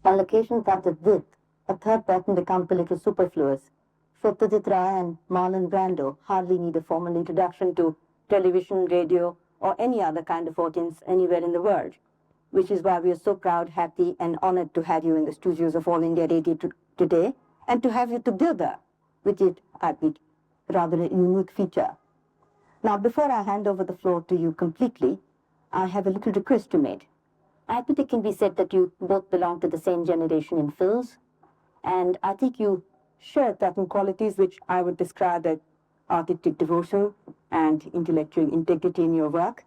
On locations that are with, a third person becomes a little superfluous. Satyajit Ray and Marlon Brando hardly need a formal introduction to television, radio, or any other kind of audience anywhere in the world, which is why we are so proud, happy, and honored to have you in the studios of All India Radio today, and to have you together, which is, I think, rather a unique feature. Now, before I hand over the floor to you completely, I have a little request to make. I think it can be said that you both belong to the same generation in films, and I think you share certain qualities which I would describe as artistic devotion and intellectual integrity in your work.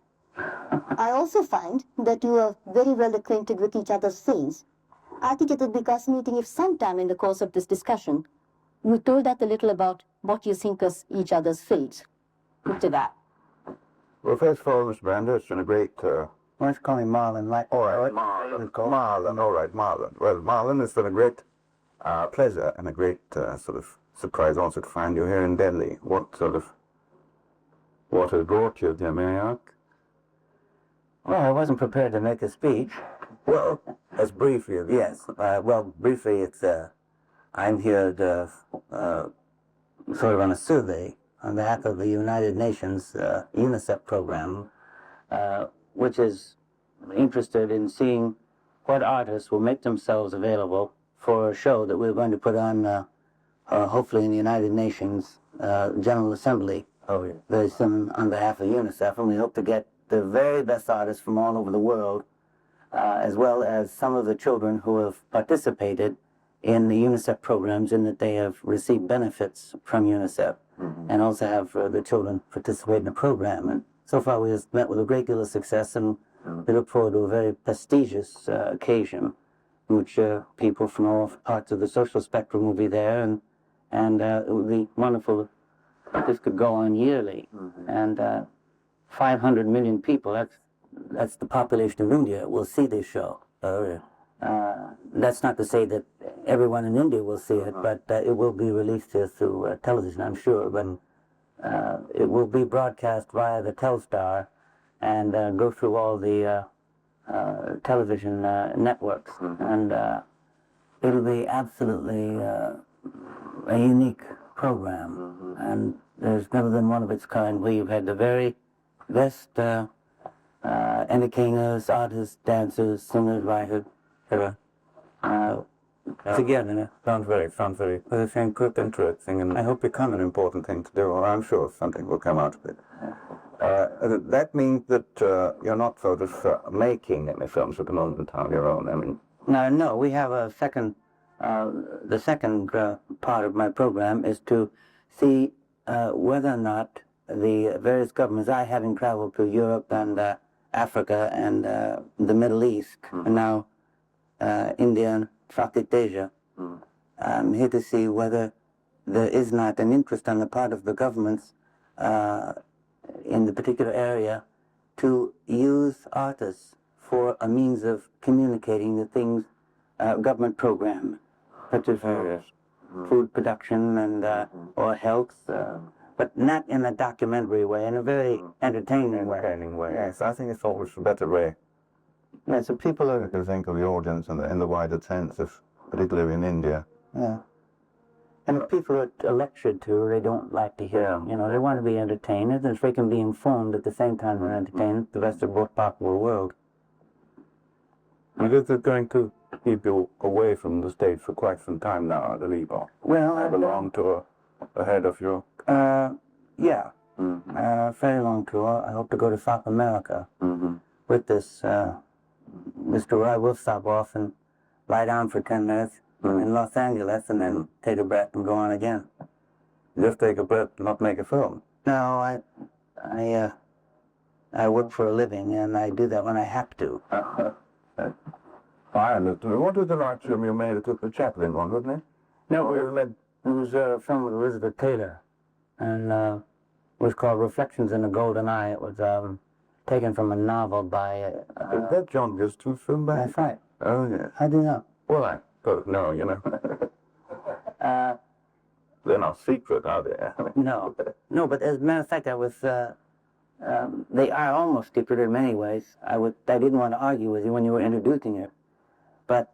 I also find that you are very well acquainted with each other's films. I think it would be fascinating if sometime in the course of this discussion, you told us a little about what you think of each other's films. To that. Well, first of all, Mr. Brando, it's been a great... Why don't you call me Marlon? Like, all right, Marlon, all right, Marlon. Well, Marlon, it's been a great pleasure and a great sort of surprise also to find you here in Delhi. What has brought you there, may I ask? Well, I wasn't prepared to make a speech. Well, as briefly as... Yes, well, briefly, it's, I'm here to, sort of on a survey on behalf of the United Nations UNICEF program, which is interested in seeing what artists will make themselves available for a show that we're going to put on, hopefully in the United Nations General Assembly very soon on behalf of UNICEF, and we hope to get the very best artists from all over the world, as well as some of the children who have participated in the UNICEF programs in that they have received benefits from UNICEF, and also have the children participate in the program. And so far we have met with a great deal of success, and we look forward to a very prestigious occasion in which people from all parts of the social spectrum will be there, and it would be wonderful if this could go on yearly. And 500 million people, that's the population of India, will see this show. That's not to say that everyone in India will see it, but it will be released here through television, I'm sure. But it will be broadcast via the Telstar and go through all the television networks. And it'll be absolutely a unique program. And there's never been one of its kind where you've had the very best entertainers, artists, dancers, singers, writers, together. Sounds very interesting, and I hope become an important thing to do, or I'm sure something will come out of it. That means that you're not sort of making any films at the moment on your own, I mean... No, we have a second, the second part of my program is to see whether or not the various governments, I having traveled to Europe and Africa and the Middle East, and now India and Southeast Asia. I'm here to see whether there is not an interest on the part of the governments in the particular area to use artists for a means of communicating the things government program, such as food production and or health, but not in a documentary way, in a very entertaining way. Yes, I think it's always a better way. Yeah, so people are to think of the audience in the wider sense of, particularly in India. Yeah. And if people are lectured to, they don't like to hear them. You know, they want to be entertained, and if they can be informed at the same time they're entertained, the rest of the possible world. And is it going to keep you away from the stage for quite some time now, I believe? Well, I belong to ahead of you. Yeah. Very long tour. I hope to go to South America with this. Mr. Ray will stop off and lie down for 10 minutes in Los Angeles and then take a breath and go on again. Just take a breath, not make a film? No, I work for a living, and I do that when I have to. I understand. What was the last film you made? It was the Chaplin one, wasn't it? No, it was a film with Elizabeth Taylor, and it was called Reflections in the Golden Eye. It was taken from a novel by... Is that John Gust's film back? That's right. Oh, yes. How do you know? Well, I don't know, you know. They're not secret, are they? No, but as a matter of fact, I was... they are almost secret in many ways. I didn't want to argue with you when you were introducing it. But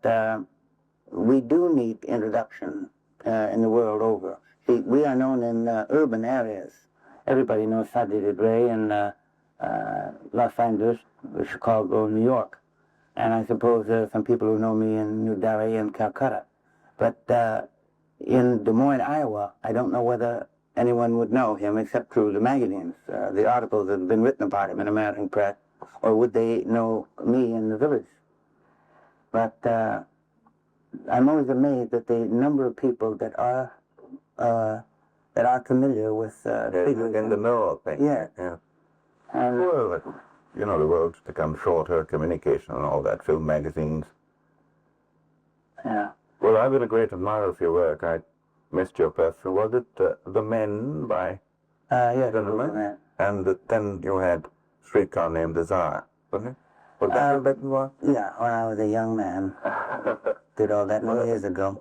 we do need introduction in the world over. See, we are known in urban areas. Everybody knows Satyajit Ray in Los Angeles, Chicago, New York. And I suppose there are some people who know me in New Delhi and Calcutta. But in Des Moines, Iowa, I don't know whether anyone would know him except through the magazines, the articles that have been written about him in American press, or would they know me in the village? But I'm always amazed at the number of people that are familiar with figures in the know, I think. Yeah. And Well, you know, the world's become shorter, communication and all that, film magazines. yeah. Well, I've been a great admirer of your work. I missed your person. Was it The Men by Yeah, Gentlemen? And then you had Streetcar Named Desire, wasn't it? Was that your better one? Yeah, when I was a young man. Did all that many years ago.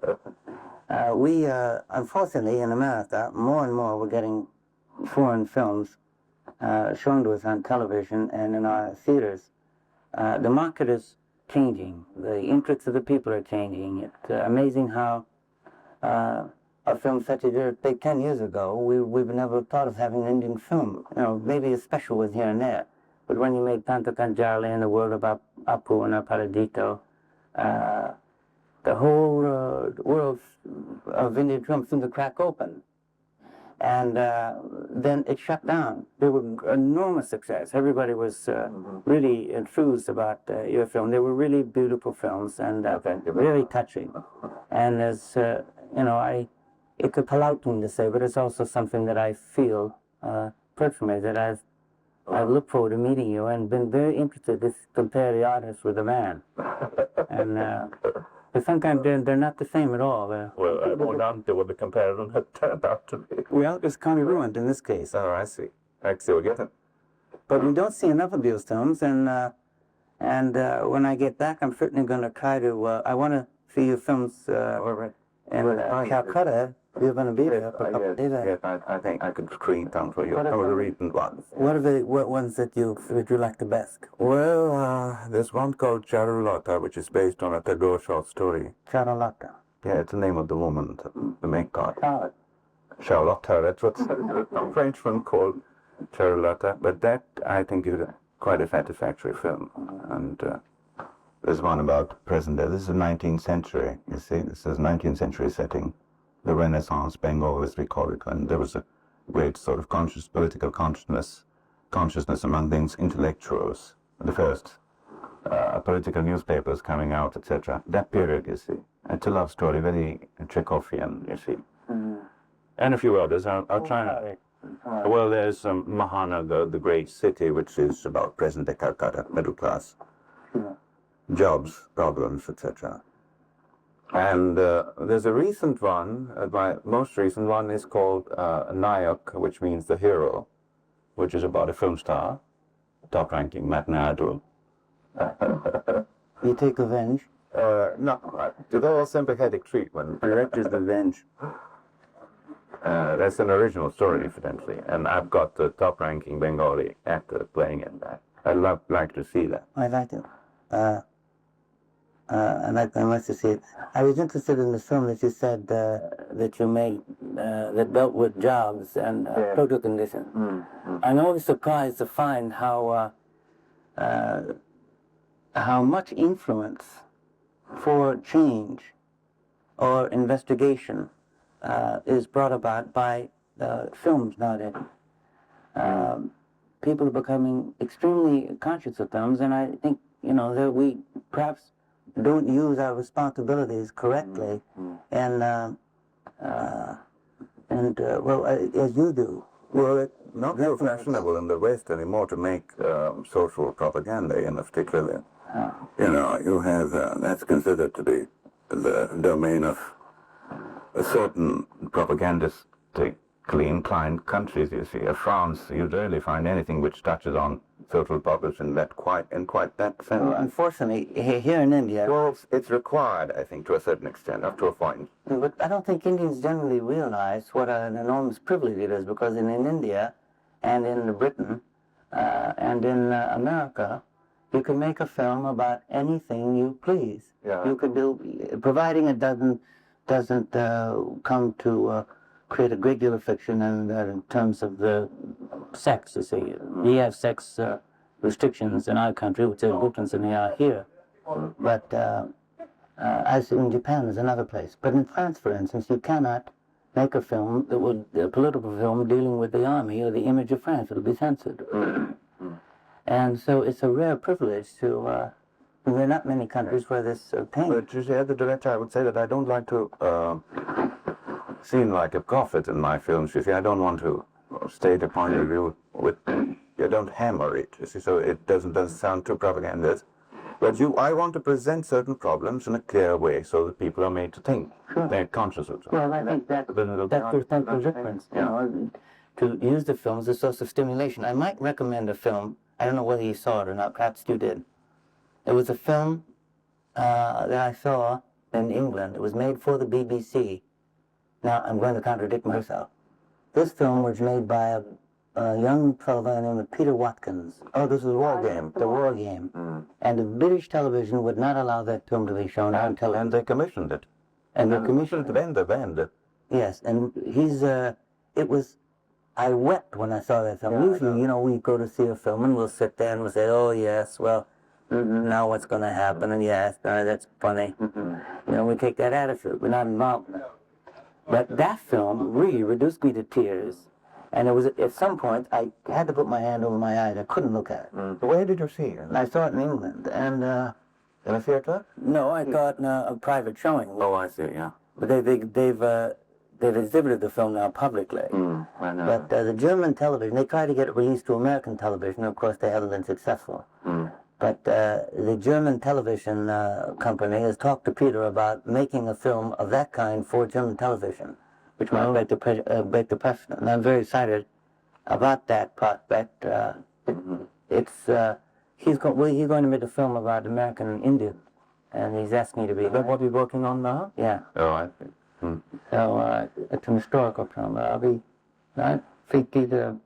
We, unfortunately, in America, more and more we're getting foreign films shown to us on television and in our theaters. The market is changing. The interests of the people are changing. It's amazing how a film such as yours, say 10 years ago, we've never thought of having an Indian film. You know, maybe a special was here and there. But when you made Tanto Canjarle and The World of Apu and Aparadito, the whole world of Indian film seemed to crack open. And then it shut down. They were enormous success. Everybody was really enthused about your film. They were really beautiful films and very touching. And as, you know, it's a polite thing to say, but it's also something that I feel personally, that I've looked forward to meeting you and been very interested to compare the artist with the man. And but sometimes they're not the same at all. Well, I won't answer what the comparison had turned out to be. Well, it's kind of ruined in this case. Oh, I see. I see what you get. But we don't see enough of those films, and when I get back, I'm certainly going to try to. I want to see your films in Calcutta. You're going to be there for a couple of days. Yes, I think I could screen down for you. Some of the recent ones. What ones that you like the best? Well, there's one called Charlotta, which is based on a Tagore short story. Charlotta. Yeah, it's the name of the woman, the main god. Charlotte. Charlotta, that's what a Frenchman called Charlotta. But that, I think, is quite a satisfactory film. And there's one about present day. This is the 19th century, you see. This is 19th century setting. The Renaissance, Bengal, as we call it, when there was a great sort of political consciousness among these intellectuals. The first political newspapers coming out, etc. That period, you see. It's a love story, very Chekhovian, you see. And a few others. I'll try and... Well, there's Mahana, the great city, which is about present-day Calcutta, middle class. Jobs, problems, etc. And there's a recent one, my most recent one is called Nayak, which means the hero, which is about a film star, top-ranking Matinee. You take revenge? Not quite. With all sympathetic treatment. Director's revenge. That's an original story, incidentally, and I've got the top-ranking Bengali actor playing in that. I'd like to see that. I'd like to. I'd like very much to see it. I was interested in the film that you said that you made that dealt with jobs and social conditions. I'm always surprised to find how much influence for change or investigation is brought about by films nowadays. People are becoming extremely conscious of films, and I think, you know, that we perhaps don't use our responsibilities correctly, and well, as you do. Well, it's not so fashionable in the West anymore to make social propaganda, in particular. You know, you have, that's considered to be the domain of a certain propagandistically inclined countries, you see. France, you rarely find anything which touches on social problems in quite that sense. Well, unfortunately, here in India... Well, it's required, I think, to a certain extent, up to a point. But I don't think Indians generally realize what an enormous privilege it is, because in India and in Britain and in America You can make a film about anything you please. Yeah. You could do, providing it doesn't come to create a great deal of fiction in terms of the sex. You see, we have sex restrictions in our country, which are different than they are here. But as in Japan is another place. But in France, for instance, you cannot make a film that would a political film dealing with the army or the image of France. It'll be censored. And so it's a rare privilege to. There are not many countries where this obtained. But you see, as a director, I would say that I don't like to seem like a prophet in my films. You see, I don't want to state a point of view with. You don't hammer it. You see, so it doesn't sound too propagandist. But I want to present certain problems in a clear way so that people are made to think. Sure. They're conscious of them. Well, I think that's the difference. You know, to use the film as a source of stimulation. I might recommend a film. I don't know whether you saw it or not. Perhaps you did. It was a film that I saw in England. It was made for the BBC. Now, I'm going to contradict myself. This film was made by a young fellow named Peter Watkins. Oh, this is a war game. The War Game. And the British television would not allow that film to be shown on television. And they commissioned it. And they commissioned it. The band. Yes, and I wept when I saw that film. Usually, you know, we go to see a film and we'll sit there and we'll say, oh, yes, well, now what's going to happen? And yes, that's funny. You know, we take that attitude. We're not involved in it. But that film really reduced me to tears. And it was, at some point, I had to put my hand over my eyes. I couldn't look at it. Where did you see it? I saw it in England. And, in a theater? no, I saw it in a private showing. Oh, I see, yeah. But they've exhibited the film now publicly. I know. But the German television, they tried to get it released to American television. Of course, they haven't been successful. But the German television company has talked to Peter about making a film of that kind for German television, which might beg the question. And I'm very excited about that prospect. He's going to make a film about American Indian, and he's asked me to be. Is that what he's working on now? Yeah. Oh, I see. So it's an historical film. I think either.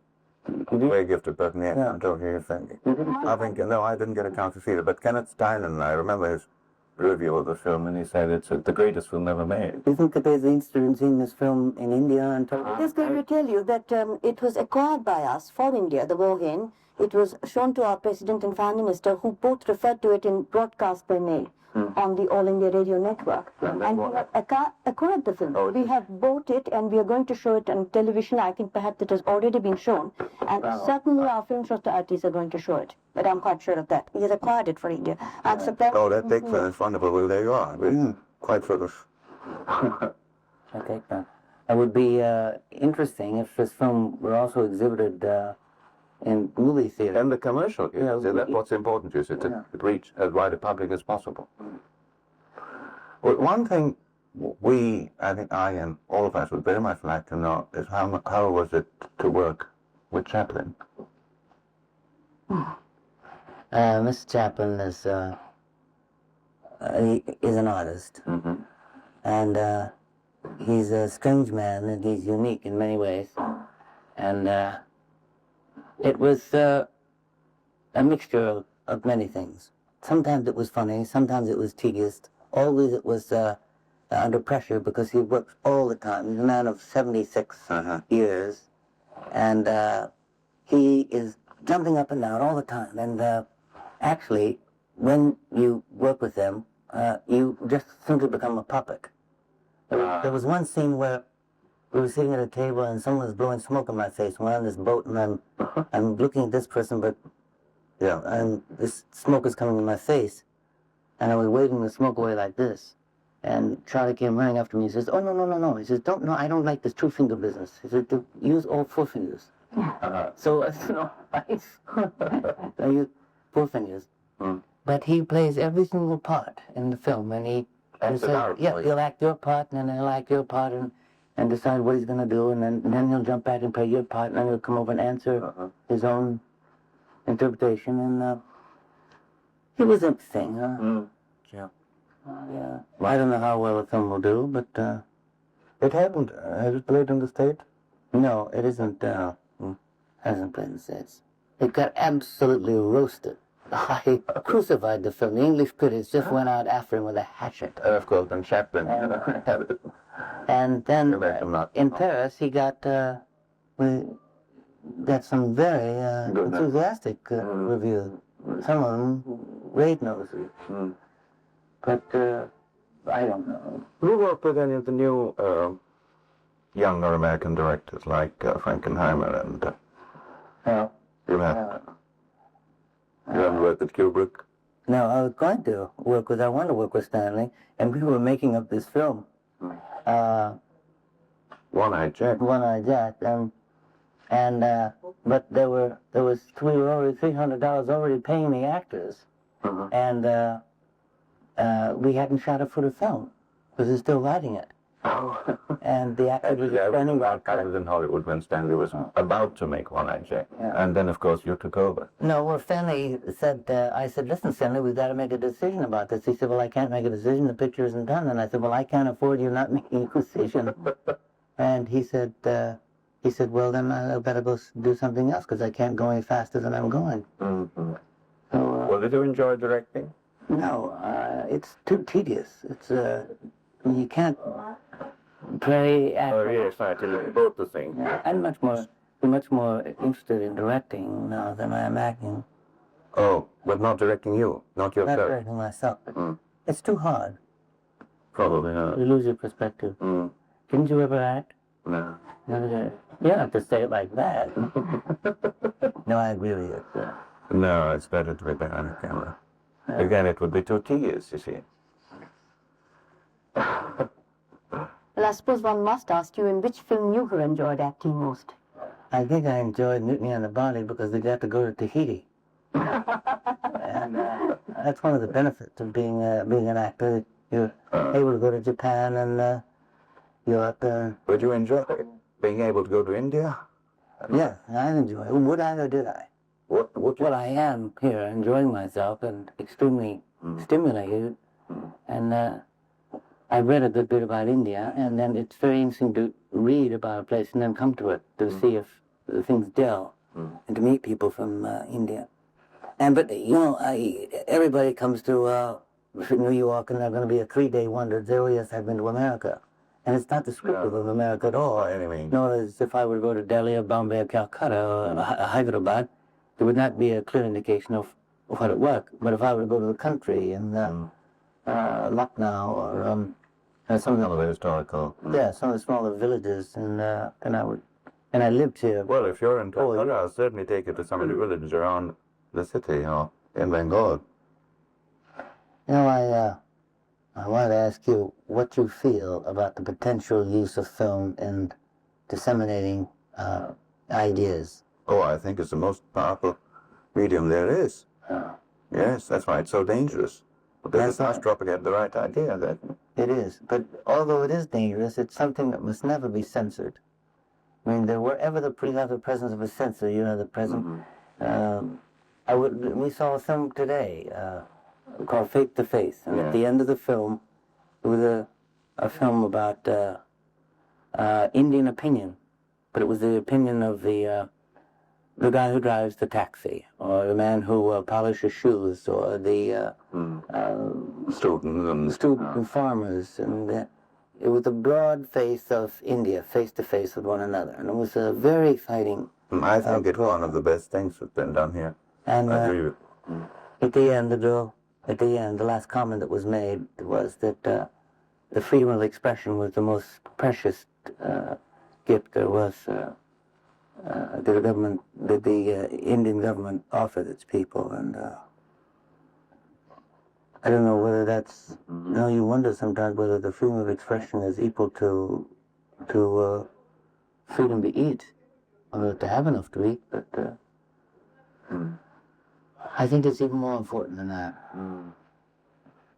Very gifted person, yes. Yeah. I'm talking you're thinking. I think, no, I didn't get a chance to see it, but Kenneth Tynan, I remember his review of the film, and he said it's the greatest film ever made. Do you think that there's interest in seeing this film in India and Just going to tell you that it was acquired by us for India, the war game. It was shown to our President and Prime Minister, who both referred to it in broadcast by mail on the All India Radio Network. And we have acquired the film. We have bought it, and we are going to show it on television. I think perhaps it has already been shown. And certainly our film societies are going to show it. But I'm quite sure of that. He has acquired it for India. I'm surprised. Oh, that big film is wonderful. Well, there you are. Quite sort of. Okay, it would be interesting if this film were also exhibited in movie theater. And the commercial, yes. So that's what's important, you see, to reach as wide a public as possible. Well, one thing I think I and all of us would very much like to know is how was it to work with Chaplin? Mr. Chaplin is an artist, and he's a strange man, and he's unique in many ways. And it was a mixture of many things. Sometimes it was funny, sometimes it was tedious. Always it was under pressure because he works all the time. He's a man of 76 years, and he is jumping up and down all the time. And actually, when you work with them, you just simply become a puppet. There was one scene where we were sitting at a table and someone was blowing smoke in my face. We're on this boat, and I'm looking at this person, and this smoke is coming in my face, and I was waving the smoke away like this. And Charlie came running after me. He says, "Oh, no." He says, I don't like this 2-finger business." He said, "Use all 4 fingers." So, I use 4 fingers. But he plays every single part in the film, and he'll act your part, and then he'll act your part, and decide what he's going to do, and then he'll jump back and play your part, and then he'll come over and answer his own interpretation, and it was interesting. Yeah. Yeah. I don't know how well the film will do, but It happened. Has it played in the States? no, it isn't. Hasn't played in the States. It got absolutely roasted I crucified the film. The English critics just went out after him with a hatchet. Of course, and Chaplin. And then Let them not- in Paris, he got we got some very enthusiastic reviews. Some of them rave notices. But I don't know. Who worked with any of the new younger American directors like Frankenheimer and you haven't worked with Kubrick? No, I was going to work with. I wanted to work with Stanley, and we were making up this film. One-Eyed Jack. One-Eyed Jack, but we were already $300 already paying the actors, and we hadn't shot a foot of film because they're still writing it. And the actors were just spending about. I was in Hollywood when Stanley was about to make One-Eyed Jack, and then of course you took over. No, well, Stanley said, I said, listen, Stanley, we've got to make a decision about this. He said, well, I can't make a decision. The picture isn't done. And I said, well, I can't afford you not making a decision. And he said, well, then I better go do something else because I can't go any faster than I'm going. So, well, did you enjoy directing? No, it's too tedious. It's you can't play act. Oh, yes, I tell you both the thing. I'm much more interested in directing now than I am acting. Oh, but not directing you, not yourself. Not directing myself. It's too hard. Probably not. You lose your perspective. Didn't you ever act? No. You don't have to say it like that. No, I agree with you. No, it's better to be behind the camera. Again, it would be too tedious, you see. Well, I suppose one must ask you in which film you have enjoyed acting most. I think I enjoyed Mutiny on the Bounty because they got to go to Tahiti. And that's one of the benefits of being an actor. You're able to go to Japan and Europe. Would you enjoy being able to go to India? Yeah, I enjoy it. Would I or did I? Well, I am here enjoying myself and extremely stimulated. And I've read a good bit about India, and then it's very interesting to read about a place and then come to it to see if the things gel and to meet people from India. But everybody comes to New York and they're going to be a 3-day wonder. Oh yes, I've been to America. And it's not descriptive of America at all. Nor as if I were to go to Delhi or Bombay or Calcutta or Hyderabad, there would not be a clear indication of what it was. But if I were to go to the country in Lucknow or some of the historical. some of the smaller villages, and I lived here. Well, if you're in Calcutta, I'll certainly take you to some of the villages around the city or in Bengal. I wanted to ask you what you feel about the potential use of film in disseminating ideas. Oh, I think it's the most powerful medium there is. Yes, that's why it's so dangerous. Because it's not propagate the right idea. That it is, but although it is dangerous, it's something that must never be censored. I mean, wherever you have the presence of a censor, you have the presence. We saw a film today called Face to Face, and at the end of the film, it was a film about Indian opinion, but it was the opinion of the guy who drives the taxi, or the man who polishes shoes, or the student and farmers, and it was the broad face of India, face to face with one another, and it was a very exciting. I think it's one of the best things that's been done here. And at the end, the last comment that was made was that the freedom of expression was the most precious gift there was. The Indian government offered its people, and I don't know whether that's. You wonder sometimes whether the freedom of expression is equal to freedom to eat, or to have enough to eat. But I think it's even more important than that.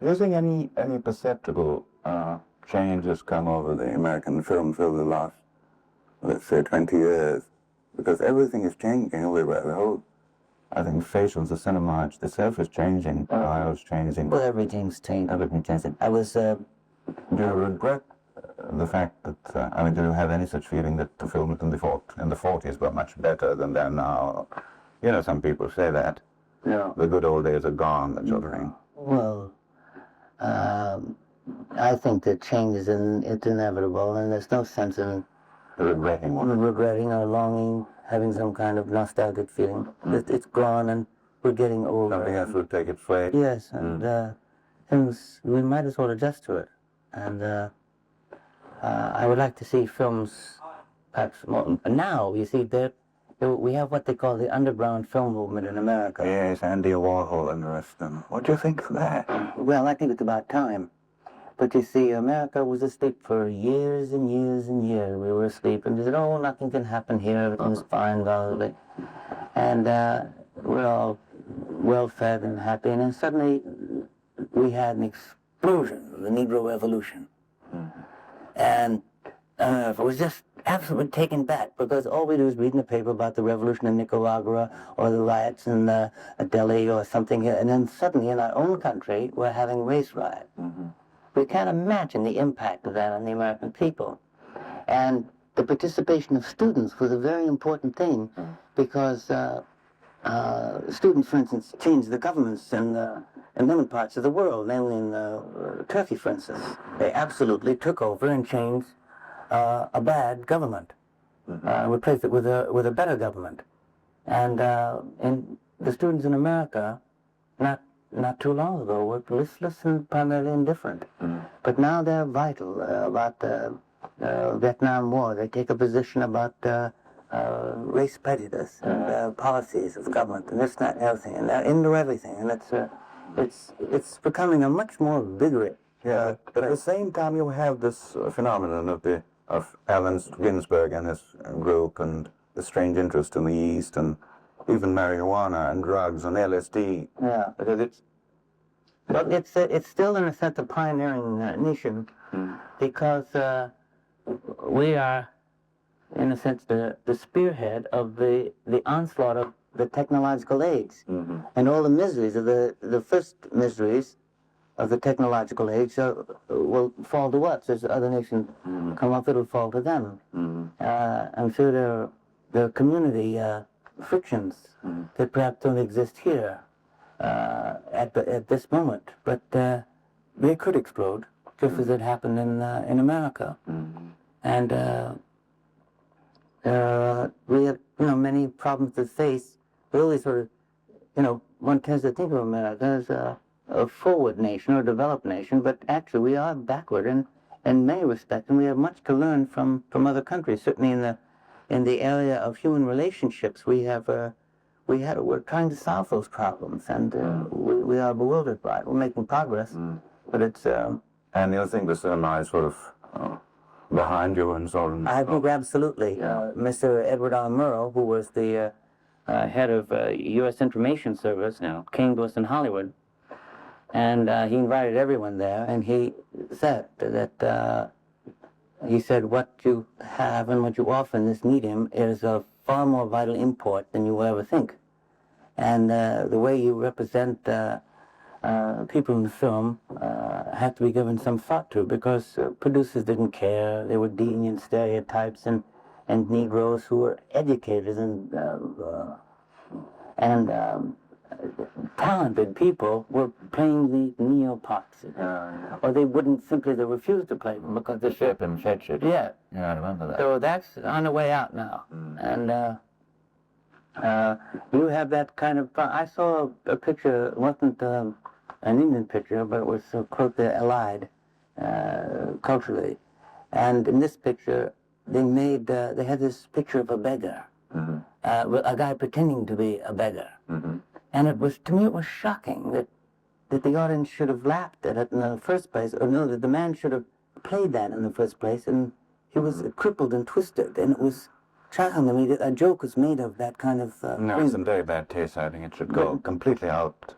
Do you think any perceptible change has come over the American film field the last, let's say, 20 years? Because everything is changing everywhere. The whole, I think, face of the cinema itself is changing. Styles changing. Well, everything's changing. Everything changing. I was. Do you regret the fact that? Do you have any such feeling that the films in the 40s were much better than they are now? Some people say that. The good old days are gone, that sort of thing. Well, I think that change is it's inevitable, and there's no sense in Regretting one. regretting or longing, having some kind of nostalgic feeling. It's gone, and we're getting older. Something else will take its place. Yes, and things, we might as well adjust to it. And I would like to see films, perhaps more. Now, you see, we have what they call the underground film movement in America. Yes, Andy Warhol and the rest of them. What do you think of that? Well, I think it's about time. But you see, America was asleep for years and years and years. We were asleep, and they said, oh, nothing can happen here, everything's fine, blah, blah, blah. And we're all well-fed and happy, and then suddenly we had an explosion of the Negro Revolution. And it was just absolutely taken back, because all we do is read in the paper about the revolution in Nicaragua or the riots in Delhi or something here, and then suddenly in our own country we're having race riots. We can't imagine the impact of that on the American people. And the participation of students was a very important thing, because students, for instance, changed the governments in many parts of the world, namely in Turkey, for instance. They absolutely took over and changed a bad government, replaced it with a better government. And the students in America, not too long ago, were listless and primarily indifferent. But now they're vital about the Vietnam War. They take a position about race prejudice and policies of government and this, that, and everything, and they're into everything. And it's becoming a much more vigorous. Yeah, but at the same time you have this phenomenon of Allen Ginsberg and his group, and the strange interest in the East, and even marijuana and drugs and LSD. Yeah, Because it's still in a sense a pioneering nation, because we are, in a sense, the spearhead of the onslaught of the technological age, and all the miseries of the first miseries of the technological age will fall to us. As other nations come up, it'll fall to them. I'm sure there are community frictions that perhaps don't exist here at this moment, but they could explode, just as it happened in America. And we have, many problems to face. We always sort of, one tends to think of America as a forward nation or a developed nation, but actually we are backward in many respects, and we have much to learn from other countries. Certainly in the area of human relationships, we're trying to solve those problems, and we are bewildered by it. We're making progress, but it's... and the other thing, the cinema is sort of behind you and so on. I think absolutely. Mr. Edward R. Murrow, who was the head of U.S. Information Service, now came to us in Hollywood, and he invited everyone there, and he said that he said, what you have and what you offer in this medium is of far more vital import than you will ever think. And the way you represent people in the film have to be given some thought to, because producers didn't care. They were dealing in stereotypes, and Negroes who were educated and talented people were playing the neo-pops. Or they wouldn't simply, they refused to play them because they Ship and Fetch It. Yeah. Yeah, I remember that. So that's on the way out now. And you have that kind of... I saw a picture, it wasn't an Indian picture, but it was closely allied culturally. And in this picture, they had this picture of a beggar, a guy pretending to be a beggar. And it was, to me, it was shocking that the audience should have laughed at it in the first place, or no, that the man should have played that in the first place, and he was crippled and twisted, and it was shocking to me that a joke was made of that kind of No, it's in very bad taste. I think it should go completely out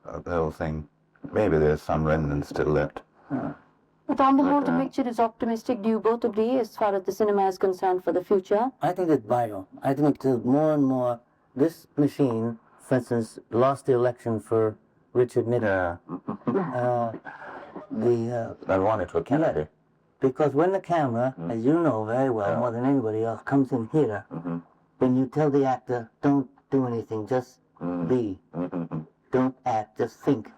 of the whole thing. Maybe there's some remnants still left. But on the whole, the picture is optimistic. Do you both agree as far as the cinema is concerned for the future? I think it's vital. I think it's more and more, this machine, for instance, lost the election for Richard Nixon. I wanted to a Kennedy. Because when the camera, as you know very well, more than anybody else, comes in here, then you tell the actor, don't do anything, just be. Don't act, just think.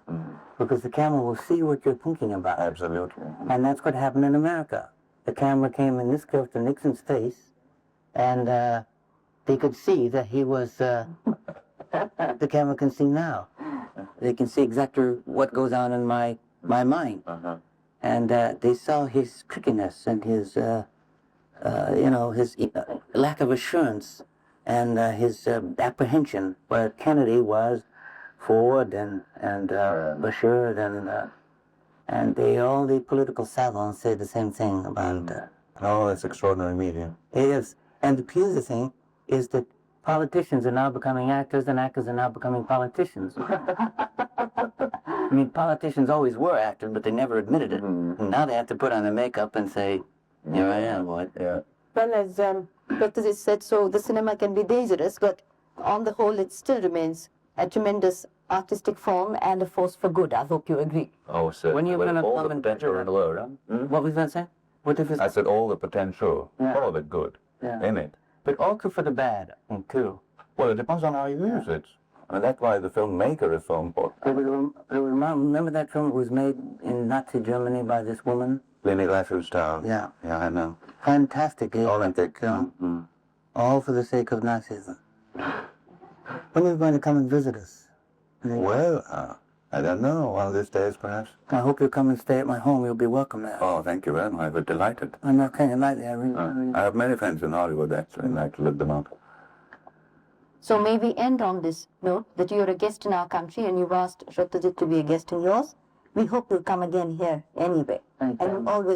Because the camera will see what you're thinking about. Absolutely. And that's what happened in America. The camera came in this close to Nixon's face, and they could see that he was, the camera can see now. They can see exactly what goes on in my mind. And they saw his trickiness and his, his lack of assurance and his apprehension, where Kennedy was forward and assured, and all the political savants say the same thing about. Oh, it's extraordinary medium. It is, and the curious thing is that politicians are now becoming actors, and actors are now becoming politicians. I mean, politicians always were actors, but they never admitted it. And now they have to put on their makeup and say, "Here I am, what?" Yeah. Well, as Dr. Zis said, so the cinema can be dangerous, but on the whole, it still remains a tremendous artistic form and a force for good. I hope you agree. Oh, sir. When you With went on all a the comment- potential in the world, huh? What was that saying? What if it's I said all the potential, Yeah. all of it good in it. but also for the bad, I think, too. Well, it depends on how you use it. And that's why the filmmaker is so important. Remember that film was made in Nazi Germany by this woman? Leni Riefenstahl. Yeah. Yeah, I know. Fantastic. Olympic. film. All for the sake of Nazism. When are you going to come and visit us? Well, I don't know. One of these days, perhaps. I hope you'll come and stay at my home. You'll be welcome there. Oh, thank you very much. I was delighted. I'm not kind of like that. I have many friends in Hollywood, actually, and I'd like to look them up. So may we end on this note that you're a guest in our country and you've asked Satyajit to be a guest in yours. We hope you'll come again here anyway. Thank you. And you always